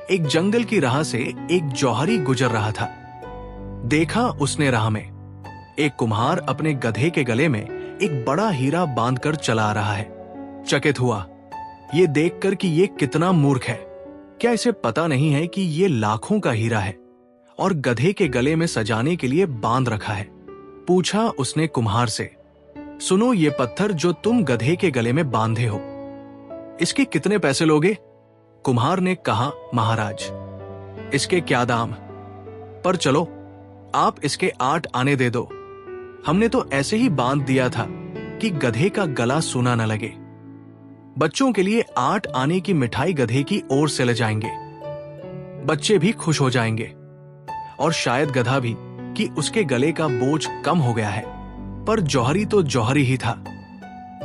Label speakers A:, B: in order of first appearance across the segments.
A: एक जंगल की राह से एक जौहरी गुजर रहा था। देखा उसने राह में एक कुम्हार अपने गधे के गले में एक बड़ा हीरा बांधकर चला आ रहा है। चकित हुआ ये देखकर कि ये कितना मूर्ख है। क्या इसे पता नहीं है कि ये लाखों का हीरा है और गधे के गले में सजाने के लिए बांध रखा है। पूछा उसने कुम्हार से, सुनो, ये पत्थर जो तुम गधे के गले में बांधे हो, इसके कितने पैसे लोगे? कुम्हार ने कहा, महाराज, इसके क्या दाम, पर चलो आप इसके 8 आने दे दो। हमने तो ऐसे ही बांध दिया था कि गधे का गला सूना न लगे। बच्चों के लिए 8 आने की मिठाई गधे की ओर से ले जाएंगे। बच्चे भी खुश हो जाएंगे और शायद गधा भी कि उसके गले का बोझ कम हो गया है। पर जौहरी तो जौहरी ही था,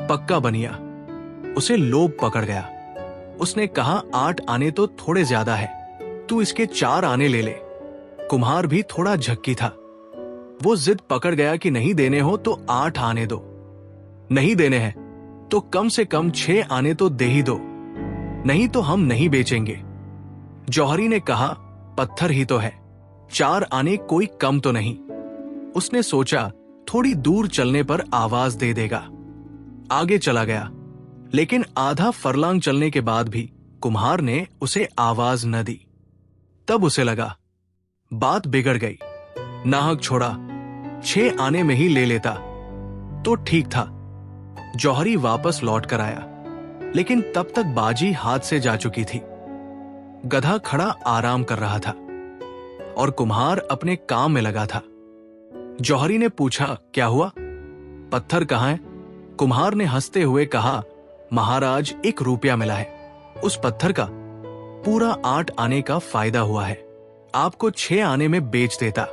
A: पक्का बनिया। उसे लोभ पकड़ गया। उसने कहा, 8 आने तो थोड़े ज्यादा है, तू इसके 4 आने ले ले। कुम्हार भी थोड़ा झक्की था। वो जिद पकड़ गया कि नहीं देने हो तो 8 आने दो, नहीं देने हैं तो कम से कम 6 आने तो दे ही दो, नहीं तो हम नहीं बेचेंगे। जौहरी ने कहा, पत्थर ही तो है, 4 आने कोई कम तो नहीं। उसने सोचा थोड़ी दूर चलने पर आवाज दे देगा। आगे चला गया, लेकिन आधा फरलांग चलने के बाद भी कुम्हार ने उसे आवाज न दी। तब उसे लगा बात बिगड़ गई। नाहक छोड़ा, 6 आने में ही ले लेता तो ठीक था। जौहरी वापस लौट कर आया, लेकिन तब तक बाजी हाथ से जा चुकी थी। गधा खड़ा आराम कर रहा था और कुम्हार अपने काम में लगा था। जौहरी ने पूछा, क्या हुआ, पत्थर कहाँ है? कुम्हार ने हंसते हुए कहा, महाराज, 1 रुपया मिला है। उस पत्थर का पूरा 8 आने का फायदा हुआ है। आपको 6 आने में बेच देता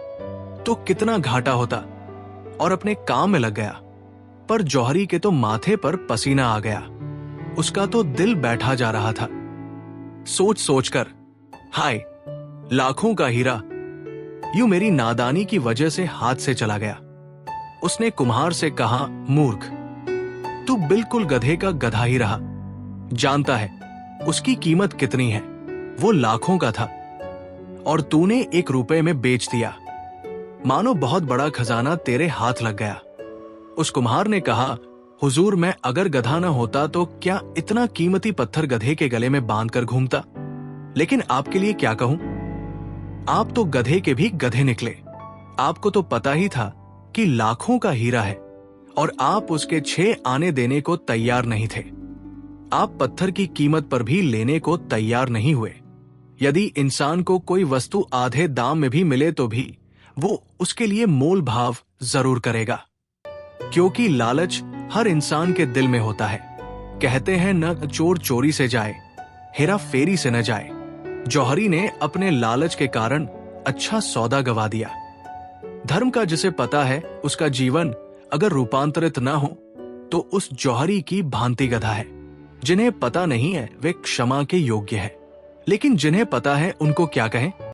A: तो कितना घाटा होता, और अपने काम में लग गया। पर जौहरी के तो माथे पर पसीना आ गया। उसका तो दिल बैठा जा रहा था। सोच सोचकर, हाय, लाखों का हीरा यूं मेरी नादानी की वजह से हाथ से चला गया। उसने कुम्हार से कहा, मूर्ख, तू बिल्कुल गधे का गधा ही रहा। जानता है उसकी कीमत कितनी है? वो लाखों का था और तूने 1 रुपए में बेच दिया। मानो बहुत बड़ा खजाना तेरे हाथ लग गया। उस कुम्हार ने कहा, हुजूर, मैं अगर गधा न होता तो क्या इतना कीमती पत्थर गधे के गले में बांध कर घूमता? लेकिन आपके लिए क्या कहूं, आप तो गधे के भी गधे निकले। आपको तो पता ही था कि लाखों का हीरा है और आप उसके 6 आने देने को तैयार नहीं थे। आप पत्थर की कीमत पर भी लेने को तैयार नहीं हुए। यदि इंसान को कोई वस्तु आधे दाम में भी मिले तो भी वो उसके लिए मोल भाव जरूर करेगा, क्योंकि लालच हर इंसान के दिल में होता है। कहते हैं, न चोर चोरी से जाए, हेरा फेरी से न जाए। जौहरी ने अपने लालच के कारण अच्छा सौदा गवा दिया। धर्म का जिसे पता है, उसका जीवन अगर रूपांतरित न हो तो उस जौहरी की भांति गधा है। जिन्हें पता नहीं है वे क्षमा के योग्य है, लेकिन जिन्हें पता है उनको क्या कहें।